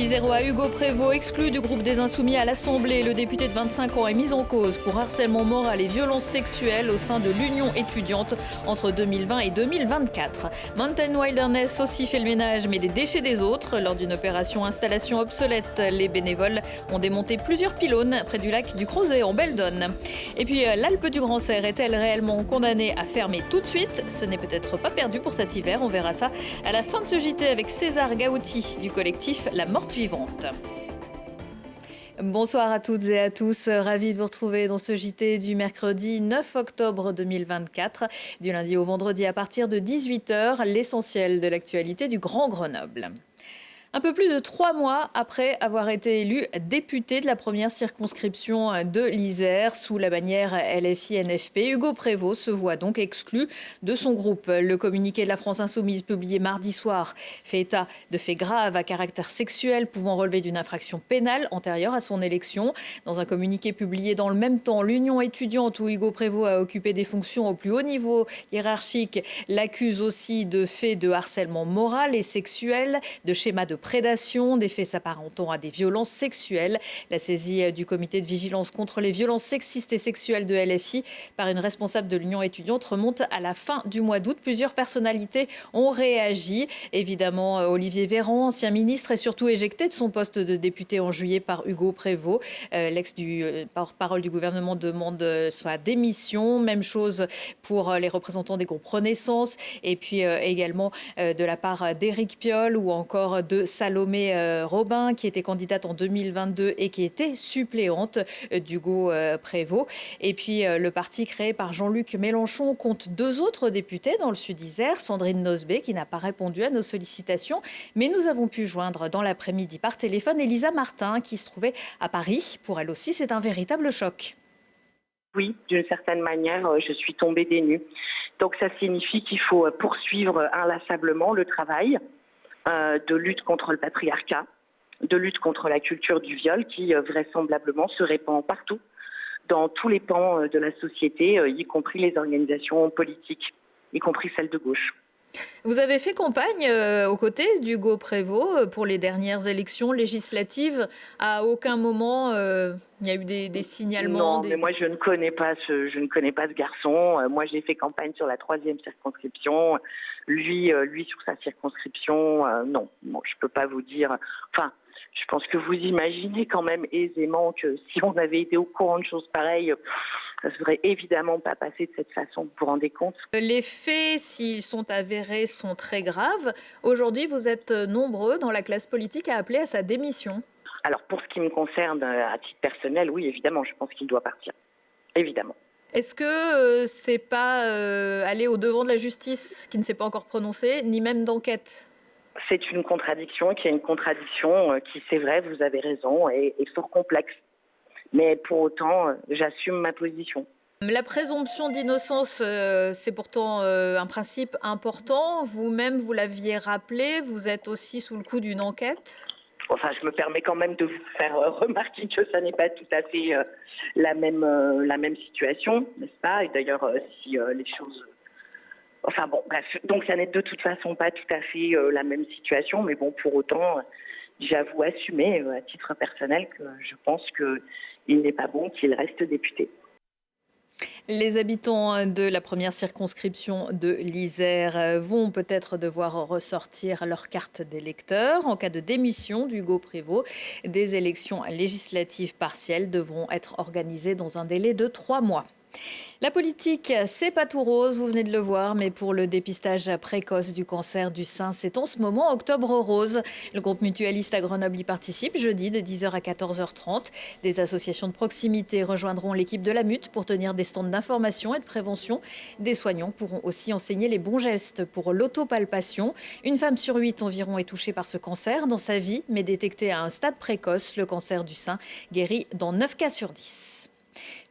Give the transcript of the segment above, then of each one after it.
l'Isérois Hugo Prévost, exclu du groupe des Insoumis à l'Assemblée. Le député de 25 ans est mis en cause pour harcèlement moral et violences sexuelles au sein de l'Union étudiante entre 2020 et 2024. Mountain Wilderness aussi fait le ménage, mais des déchets des autres. Lors d'une opération installation obsolète, les bénévoles ont démonté plusieurs pylônes près du lac du Crozet en Belledonne. Et puis l'Alpe du Grand Serre est-elle réellement condamnée à fermer tout de suite? Ce n'est peut-être pas perdu pour cet hiver. On verra ça à la fin de ce JT avec César Gaouti du collectif La Morte Vivante. Bonsoir à toutes et à tous, ravi de vous retrouver dans ce JT du mercredi 9 octobre 2024. Du lundi au vendredi à partir de 18h, l'essentiel de l'actualité du Grand Grenoble. Un peu plus de 3 mois après avoir été élu député de la première circonscription de l'Isère sous la bannière LFI-NFP, Hugo Prévost se voit donc exclu de son groupe. Le communiqué de la France Insoumise publié mardi soir fait état de faits graves à caractère sexuel pouvant relever d'une infraction pénale antérieure à son élection. Dans un communiqué publié dans le même temps, l'Union étudiante où Hugo Prévost a occupé des fonctions au plus haut niveau hiérarchique l'accuse aussi de faits de harcèlement moral et sexuel, de schémas de prédation, des faits s'apparentant à des violences sexuelles. La saisie du comité de vigilance contre les violences sexistes et sexuelles de LFI par une responsable de l'Union étudiante remonte à la fin du mois d'août. Plusieurs personnalités ont réagi. Évidemment, Olivier Véran, ancien ministre, est surtout éjecté de son poste de député en juillet par Hugo Prévost. L'ex du porte-parole du gouvernement demande sa démission. Même chose pour les représentants des groupes Renaissance et puis également de la part d'Éric Piolle ou encore de Salomé Robin, qui était candidate en 2022 et qui était suppléante d'Hugo Prévost. Et puis le parti créé par Jean-Luc Mélenchon compte 2 autres députés dans le Sud-Isère, Sandrine Nosbet, qui n'a pas répondu à nos sollicitations, mais nous avons pu joindre dans l'après-midi par téléphone Elisa Martin, qui se trouvait à Paris. Pour elle aussi, c'est un véritable choc. Oui, d'une certaine manière, je suis tombée des nues. Donc ça signifie qu'il faut poursuivre inlassablement le travail de lutte contre le patriarcat, de lutte contre la culture du viol qui vraisemblablement se répand partout, dans tous les pans de la société, y compris les organisations politiques, y compris celles de gauche. Vous avez fait campagne aux côtés d'Hugo Prévost pour les dernières élections législatives. À aucun moment il y a eu des signalements. Non, mais moi je ne connais pas ce garçon. Moi j'ai fait campagne sur la 3e circonscription. Lui sur sa circonscription, non. Bon, je peux pas vous dire. Enfin, je pense que vous imaginez quand même aisément que si on avait été au courant de choses pareilles, ça ne serait évidemment pas passé de cette façon. Vous vous rendez compte? Les faits, s'ils sont avérés, sont très graves. Aujourd'hui, vous êtes nombreux dans la classe politique à appeler à sa démission. Alors pour ce qui me concerne, à titre personnel, oui, évidemment, je pense qu'il doit partir. Évidemment. Est-ce que c'est pas aller au-devant de la justice qui ne s'est pas encore prononcée, ni même d'enquête? C'est une contradiction qui qui, c'est vrai, vous avez raison, est fort complexe. Mais pour autant, j'assume ma position. La présomption d'innocence, c'est pourtant un principe important. Vous-même, vous l'aviez rappelé, vous êtes aussi sous le coup d'une enquête. Enfin, je me permets quand même de vous faire remarquer que ça n'est pas tout à fait la même situation, n'est-ce pas? Et d'ailleurs, si les choses... Enfin bon, bref. Donc ça n'est de toute façon pas tout à fait la même situation, mais bon, pour autant, j'avoue assumer à titre personnel que je pense qu'il n'est pas bon qu'il reste député. Les habitants de la première circonscription de l'Isère vont peut-être devoir ressortir leur carte d'électeur. En cas de démission d'Hugo Prévost, des élections législatives partielles devront être organisées dans un délai de 3 mois. La politique, c'est pas tout rose, vous venez de le voir, mais pour le dépistage précoce du cancer du sein, c'est en ce moment Octobre Rose. Le groupe mutualiste à Grenoble y participe jeudi de 10h à 14h30. Des associations de proximité rejoindront l'équipe de la MUT pour tenir des stands d'information et de prévention. Des soignants pourront aussi enseigner les bons gestes pour l'autopalpation. Une femme sur 8 environ est touchée par ce cancer dans sa vie, mais détecté à un stade précoce, le cancer du sein guérit dans 9 cas sur 10.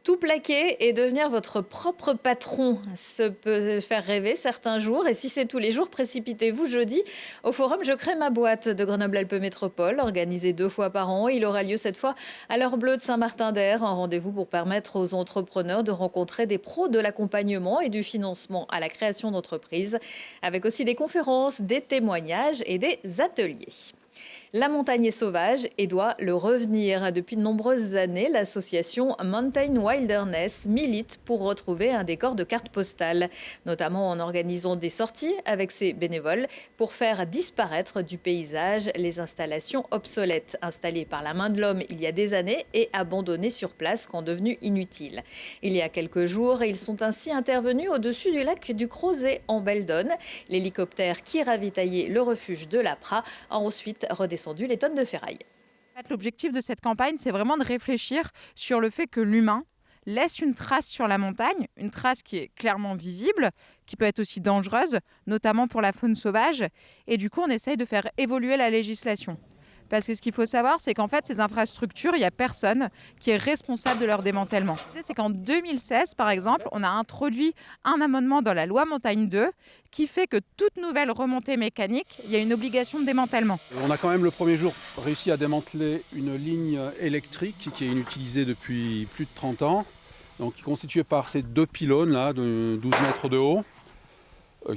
Tout plaquer et devenir votre propre patron, ça peut faire rêver certains jours. Et si c'est tous les jours, précipitez-vous jeudi au forum Je crée ma boîte de Grenoble-Alpes Métropole, organisé 2 fois par an. Il aura lieu cette fois à l'heure bleue de Saint-Martin-d'Air. Un rendez-vous pour permettre aux entrepreneurs de rencontrer des pros de l'accompagnement et du financement à la création d'entreprises, avec aussi des conférences, des témoignages et des ateliers. La montagne est sauvage et doit le revenir. Depuis de nombreuses années, l'association Mountain Wilderness milite pour retrouver un décor de carte postale, notamment en organisant des sorties avec ses bénévoles pour faire disparaître du paysage les installations obsolètes, installées par la main de l'homme il y a des années et abandonnées sur place quand devenues inutiles. Il y a quelques jours, ils sont ainsi intervenus au-dessus du lac du Crozet en Beldonne. L'hélicoptère qui ravitaillait le refuge de l'APRA a ensuite redescendu les tonnes de ferraille. L'objectif de cette campagne, c'est vraiment de réfléchir sur le fait que l'humain laisse une trace sur la montagne, une trace qui est clairement visible, qui peut être aussi dangereuse, notamment pour la faune sauvage. Et du coup, on essaye de faire évoluer la législation. Parce que ce qu'il faut savoir, c'est qu'en fait, ces infrastructures, il n'y a personne qui est responsable de leur démantèlement. C'est qu'en 2016, par exemple, on a introduit un amendement dans la loi Montagne 2 qui fait que toute nouvelle remontée mécanique, il y a une obligation de démantèlement. On a quand même le premier jour réussi à démanteler une ligne électrique qui est inutilisée depuis plus de 30 ans, donc qui est constituée par ces 2 pylônes là, de 12 mètres de haut,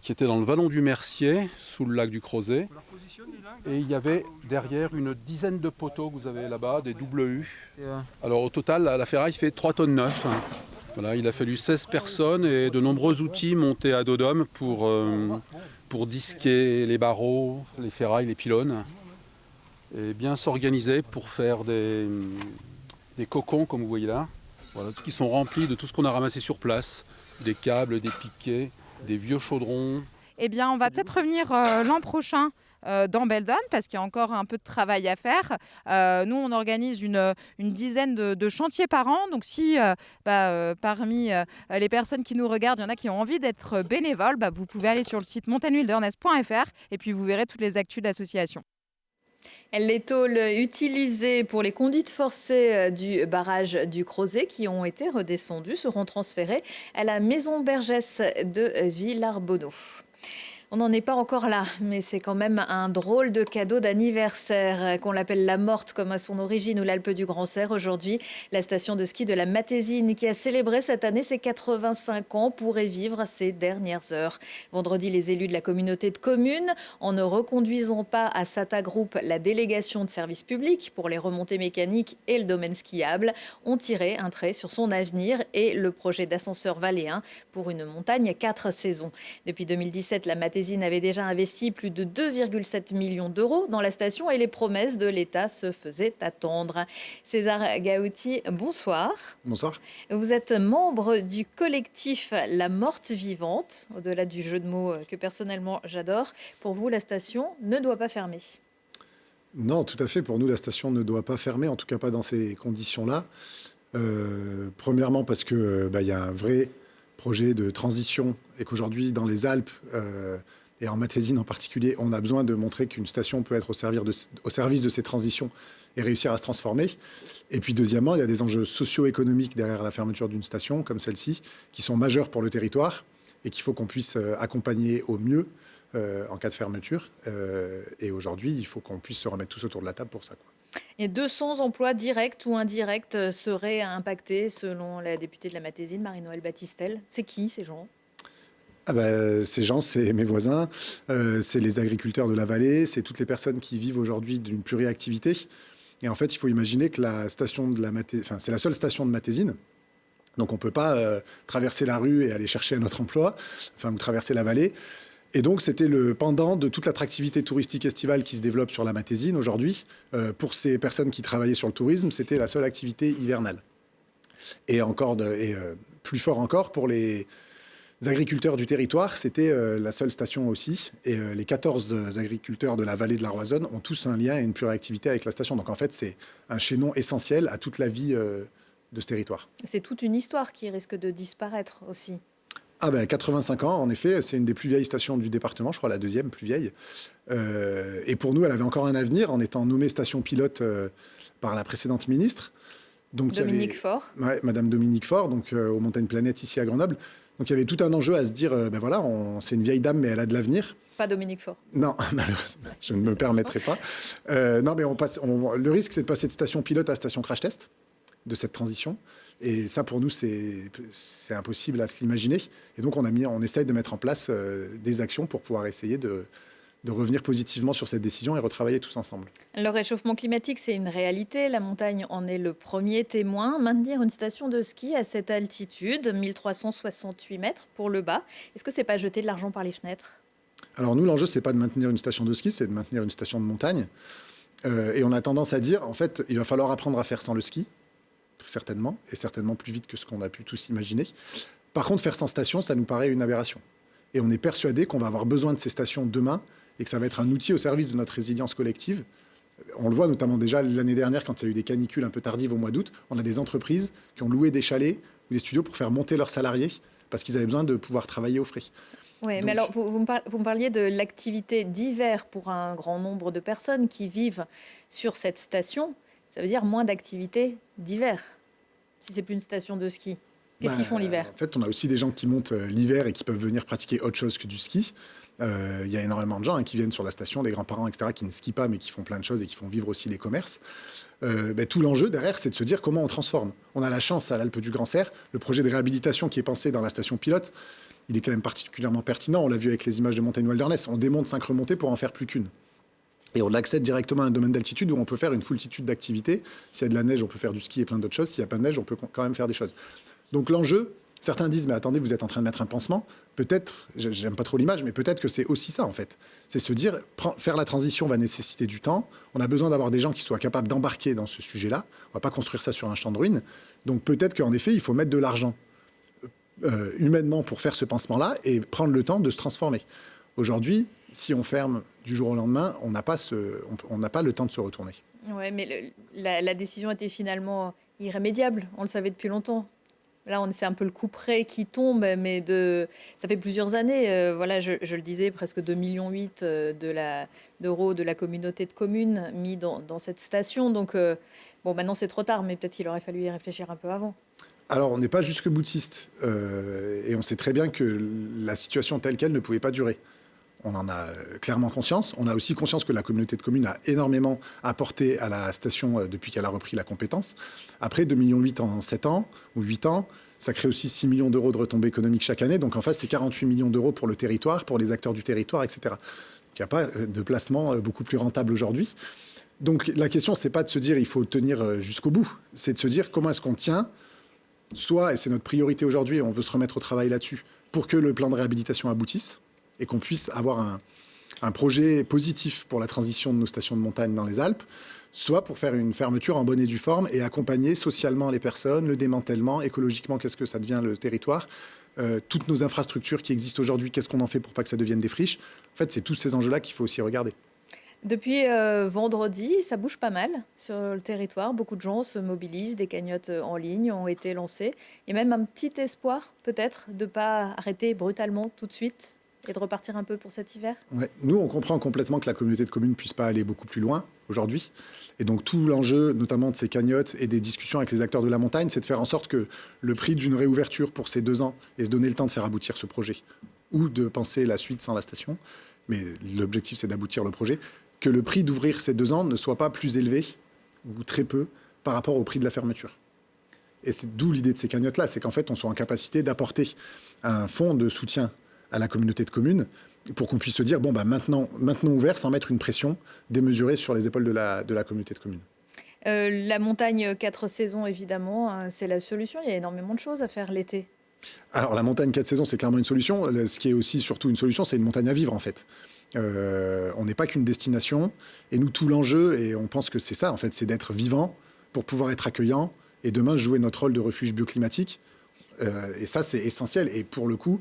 qui étaient dans le vallon du Mercier, sous le lac du Crozet. Et il y avait derrière une dizaine de poteaux que vous avez là-bas, des double U. Alors au total, la ferraille fait 3,9 tonnes. Voilà, il a fallu 16 personnes et de nombreux outils montés à dos d'homme pour disquer les barreaux, les ferrailles, les pylônes. Et bien s'organiser pour faire des cocons, comme vous voyez là, voilà, qui sont remplis de tout ce qu'on a ramassé sur place. Des câbles, des piquets, des vieux chaudrons. Eh bien, on va peut-être revenir l'an prochain dans Beldonne parce qu'il y a encore un peu de travail à faire. Nous, on organise une dizaine de chantiers par an. Donc, si parmi les personnes qui nous regardent, il y en a qui ont envie d'être bénévoles, vous pouvez aller sur le site montagnewilderness.fr et puis vous verrez toutes les actus de l'association. Les tôles utilisées pour les conduites forcées du barrage du Crozet qui ont été redescendues seront transférées à la maison Bergès de Villarbonneau. On n'en est pas encore là, mais c'est quand même un drôle de cadeau d'anniversaire, qu'on l'appelle la Morte comme à son origine ou l'Alpe du Grand Serre aujourd'hui. La station de ski de la Matésine qui a célébré cette année ses 85 ans pourrait vivre ses dernières heures. Vendredi, les élus de la communauté de communes, en ne reconduisant pas à Sata Group la délégation de services publics pour les remontées mécaniques et le domaine skiable, ont tiré un trait sur son avenir et le projet d'ascenseur valléen pour une montagne à 4 saisons. Depuis 2017, la Matésine avait déjà investi plus de 2,7 millions d'euros dans la station et les promesses de l'État se faisaient attendre. César Gaouti, bonsoir. Bonsoir. Vous êtes membre du collectif La Morte Vivante, au-delà du jeu de mots que personnellement j'adore. Pour vous, la station ne doit pas fermer. Non, tout à fait. Pour nous, la station ne doit pas fermer, en tout cas pas dans ces conditions-là. Premièrement parce que y a un vrai projet de transition et qu'aujourd'hui, dans les Alpes et en Matésine en particulier, on a besoin de montrer qu'une station peut être au service de ces transitions et réussir à se transformer. Et puis deuxièmement, il y a des enjeux socio-économiques derrière la fermeture d'une station comme celle-ci qui sont majeurs pour le territoire et qu'il faut qu'on puisse accompagner au mieux en cas de fermeture. Et aujourd'hui, il faut qu'on puisse se remettre tous autour de la table pour ça, quoi. Et 200 emplois directs ou indirects seraient impactés selon la députée de la Matésine, Marie-Noëlle Battistel. C'est qui ces gens ? Ces gens, c'est mes voisins, c'est les agriculteurs de la vallée, c'est toutes les personnes qui vivent aujourd'hui d'une pluriactivité. Et en fait, il faut imaginer que la station de la c'est la seule station de Matésine. Donc on ne peut pas traverser la rue et aller chercher un autre emploi, ou traverser la vallée. Et donc, c'était le pendant de toute l'attractivité touristique estivale qui se développe sur la Matésine aujourd'hui. Pour ces personnes qui travaillaient sur le tourisme, c'était la seule activité hivernale. Et plus fort encore, pour les agriculteurs du territoire, c'était la seule station aussi. Et les 14 agriculteurs de la vallée de la Roisonne ont tous un lien et une pluriactivité avec la station. Donc, en fait, c'est un chaînon essentiel à toute la vie de ce territoire. C'est toute une histoire qui risque de disparaître aussi. 85 ans, en effet, c'est une des plus vieilles stations du département, je crois la deuxième plus vieille. Et pour nous, elle avait encore un avenir en étant nommée station pilote par la précédente ministre. Donc, Dominique Faure. Ouais, Madame Dominique Faure, donc aux Montagnes Planète ici à Grenoble. Donc il y avait tout un enjeu à se dire, c'est une vieille dame, mais elle a de l'avenir. Pas Dominique Faure. Non, malheureusement, je ne me permettrai pas. Non, mais le risque, c'est de passer de station pilote à station crash test de cette transition. Et ça, pour nous, c'est impossible à se l'imaginer. Et donc, on essaye de mettre en place des actions pour pouvoir essayer de de revenir positivement sur cette décision et retravailler tous ensemble. Le réchauffement climatique, c'est une réalité. La montagne en est le premier témoin. Maintenir une station de ski à cette altitude, 1368 mètres pour le bas, est-ce que c'est pas jeter de l'argent par les fenêtres? Alors nous, l'enjeu, c'est pas de maintenir une station de ski, c'est de maintenir une station de montagne. Et on a tendance à dire, en fait, il va falloir apprendre à faire sans le ski, très certainement, et certainement plus vite que ce qu'on a pu tous imaginer. Par contre, faire sans station, ça nous paraît une aberration. Et on est persuadé qu'on va avoir besoin de ces stations demain et que ça va être un outil au service de notre résilience collective. On le voit notamment déjà l'année dernière, quand il y a eu des canicules un peu tardives au mois d'août, on a des entreprises qui ont loué des chalets ou des studios pour faire monter leurs salariés parce qu'ils avaient besoin de pouvoir travailler au frais. Oui, mais alors vous me parliez de l'activité d'hiver pour un grand nombre de personnes qui vivent sur cette station. Ça veut dire moins d'activité d'hiver, si c'est plus une station de ski. Qu'est-ce qu'ils font l'hiver? En fait, on a aussi des gens qui montent l'hiver et qui peuvent venir pratiquer autre chose que du ski. Il y a énormément de gens qui viennent sur la station, des grands-parents, etc., qui ne skient pas, mais qui font plein de choses et qui font vivre aussi les commerces. Tout l'enjeu derrière, c'est de se dire comment on transforme. On a la chance à l'Alpe du Grand Serre, le projet de réhabilitation qui est pensé dans la station pilote, il est quand même particulièrement pertinent. On l'a vu avec les images de Montagne Wilderness. On démonte 5 remontées pour en faire plus qu'une. Et on accède directement à un domaine d'altitude où on peut faire une foultitude d'activités. S'il y a de la neige, on peut faire du ski et plein d'autres choses. S'il n'y a pas de neige, on peut quand même faire des choses. Donc l'enjeu, certains disent, mais attendez, vous êtes en train de mettre un pansement. Peut-être, j'aime pas trop l'image, mais peut-être que c'est aussi ça en fait. C'est se dire, faire la transition va nécessiter du temps. On a besoin d'avoir des gens qui soient capables d'embarquer dans ce sujet-là. On va pas construire ça sur un champ de ruines. Donc peut-être qu'en effet, il faut mettre de l'argent humainement pour faire ce pansement-là et prendre le temps de se transformer. Aujourd'hui, si on ferme du jour au lendemain, on n'a pas le temps de se retourner. Oui, mais la décision était finalement irrémédiable. On le savait depuis longtemps. Là, c'est un peu le coup près qui tombe, mais ça fait plusieurs années. Voilà, je le disais, presque 2,8 millions d'euros de la communauté de communes mis dans cette station. Donc, maintenant, c'est trop tard, mais peut-être qu'il aurait fallu y réfléchir un peu avant. Alors, on n'est pas jusque-boutiste. Et on sait très bien que la situation telle qu'elle ne pouvait pas durer. On en a clairement conscience. On a aussi conscience que la communauté de communes a énormément apporté à la station depuis qu'elle a repris la compétence. Après, 2,8 millions en 7 ans ou 8 ans, ça crée aussi 6 millions d'euros de retombées économiques chaque année. Donc en fait, c'est 48 millions d'euros pour le territoire, pour les acteurs du territoire, etc. Il n'y a pas de placement beaucoup plus rentable aujourd'hui. Donc la question, c'est pas de se dire il faut tenir jusqu'au bout. C'est de se dire comment est-ce qu'on tient, soit, et c'est notre priorité aujourd'hui, on veut se remettre au travail là-dessus, pour que le plan de réhabilitation aboutisse et qu'on puisse avoir un projet positif pour la transition de nos stations de montagne dans les Alpes, soit pour faire une fermeture en bonne et due forme et accompagner socialement les personnes, le démantèlement, écologiquement, qu'est-ce que ça devient le territoire, toutes nos infrastructures qui existent aujourd'hui, qu'est-ce qu'on en fait pour pas que ça devienne des friches. En fait, c'est tous ces enjeux-là qu'il faut aussi regarder. Depuis vendredi, ça bouge pas mal sur le territoire. Beaucoup de gens se mobilisent, des cagnottes en ligne ont été lancées. Et même un petit espoir, peut-être, de ne pas arrêter brutalement tout de suite et de repartir un peu pour cet hiver. Ouais. Nous, on comprend complètement que la communauté de communes ne puisse pas aller beaucoup plus loin aujourd'hui. Et donc, tout l'enjeu, notamment de ces cagnottes et des discussions avec les acteurs de la montagne, c'est de faire en sorte que le prix d'une réouverture pour ces 2 ans et se donner le temps de faire aboutir ce projet ou de penser la suite sans la station, mais l'objectif, c'est d'aboutir le projet, que le prix d'ouvrir ces 2 ans ne soit pas plus élevé ou très peu par rapport au prix de la fermeture. Et c'est d'où l'idée de ces cagnottes-là, c'est qu'en fait, on soit en capacité d'apporter un fonds de soutien à la communauté de communes pour qu'on puisse se dire, maintenant ouvert, sans mettre une pression démesurée sur les épaules de la communauté de communes. La montagne 4 saisons, évidemment, c'est la solution. Il y a énormément de choses à faire l'été. Alors, la montagne 4 saisons, c'est clairement une solution. Ce qui est aussi surtout une solution, c'est une montagne à vivre, en fait. On n'est pas qu'une destination. Et nous, tout l'enjeu, et on pense que c'est ça, en fait, c'est d'être vivant pour pouvoir être accueillant et demain jouer notre rôle de refuge bioclimatique. Et ça, c'est essentiel. Et pour le coup,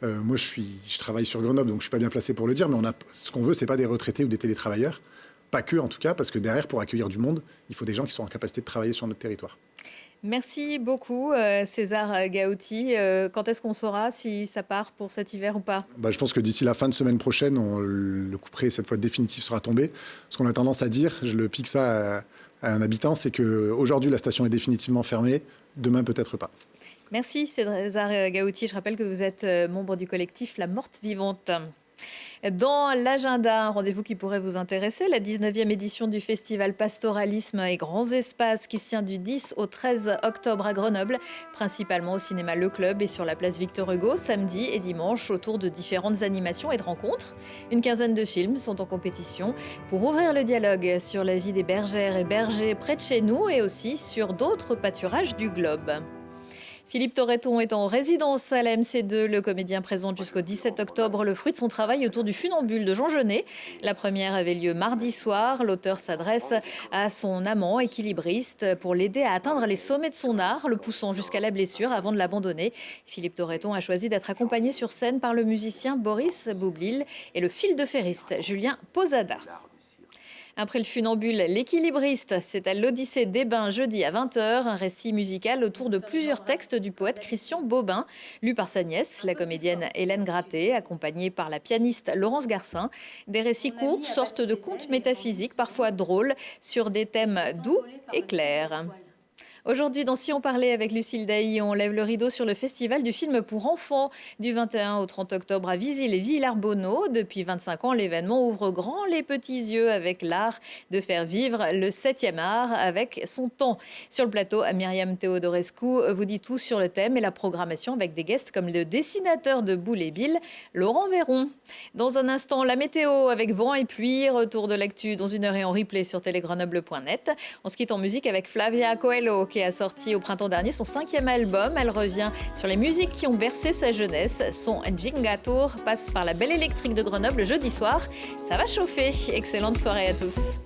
moi, je travaille sur Grenoble, donc je ne suis pas bien placé pour le dire, mais ce qu'on veut, ce n'est pas des retraités ou des télétravailleurs. Pas que, en tout cas, parce que derrière, pour accueillir du monde, il faut des gens qui sont en capacité de travailler sur notre territoire. Merci beaucoup, César Gaotti. Quand est-ce qu'on saura si ça part pour cet hiver ou pas? Je pense que d'ici la fin de semaine prochaine, le coup près, cette fois définitif, sera tombé. Ce qu'on a tendance à dire, je le pique ça à un habitant, c'est qu'aujourd'hui, la station est définitivement fermée. Demain, peut-être pas. Merci, César Gaotti. Je rappelle que vous êtes membre du collectif La Morte Vivante. Dans l'agenda, un rendez-vous qui pourrait vous intéresser, la 19e édition du festival Pastoralisme et Grands Espaces qui se tient du 10 au 13 octobre à Grenoble, principalement au cinéma Le Club et sur la place Victor Hugo, samedi et dimanche, autour de différentes animations et de rencontres. Une quinzaine de films sont en compétition pour ouvrir le dialogue sur la vie des bergères et bergers près de chez nous et aussi sur d'autres pâturages du globe. Philippe Torreton est en résidence à la MC2. Le comédien présente jusqu'au 17 octobre le fruit de son travail autour du Funambule de Jean Genet. La première avait lieu mardi soir. L'auteur s'adresse à son amant équilibriste pour l'aider à atteindre les sommets de son art, le poussant jusqu'à la blessure avant de l'abandonner. Philippe Torreton a choisi d'être accompagné sur scène par le musicien Boris Boublil et le fil de ferriste Julien Posada. Après le Funambule, l'équilibriste, c'est à l'Odyssée des Bains jeudi à 20h, un récit musical autour de plusieurs textes du poète Christian Bobin, lu par sa nièce, la comédienne Hélène Gratté, accompagnée par la pianiste Laurence Garcin. Des récits courts, sortes de contes métaphysiques, parfois drôles, sur des thèmes doux et clairs. Aujourd'hui, dans Si on parlait avec Lucille Dailly, on lève le rideau sur le festival du film pour enfants du 21 au 30 octobre à Visil et Villars-Bonneau. Depuis 25 ans, l'événement ouvre grand les petits yeux avec l'art de faire vivre le 7e art avec son temps. Sur le plateau, Myriam Theodorescu vous dit tout sur le thème et la programmation avec des guests comme le dessinateur de Boule et Bill, Laurent Véron. Dans un instant, la météo avec vent et pluie, retour de l'actu dans 1 heure et en replay sur télégrenoble.net. On se quitte en musique avec Flavia Coelho qui a sorti au printemps dernier son 5e album. Elle revient sur les musiques qui ont bercé sa jeunesse. Son Jinga Tour passe par la Belle Électrique de Grenoble jeudi soir. Ça va chauffer. Excellente soirée à tous.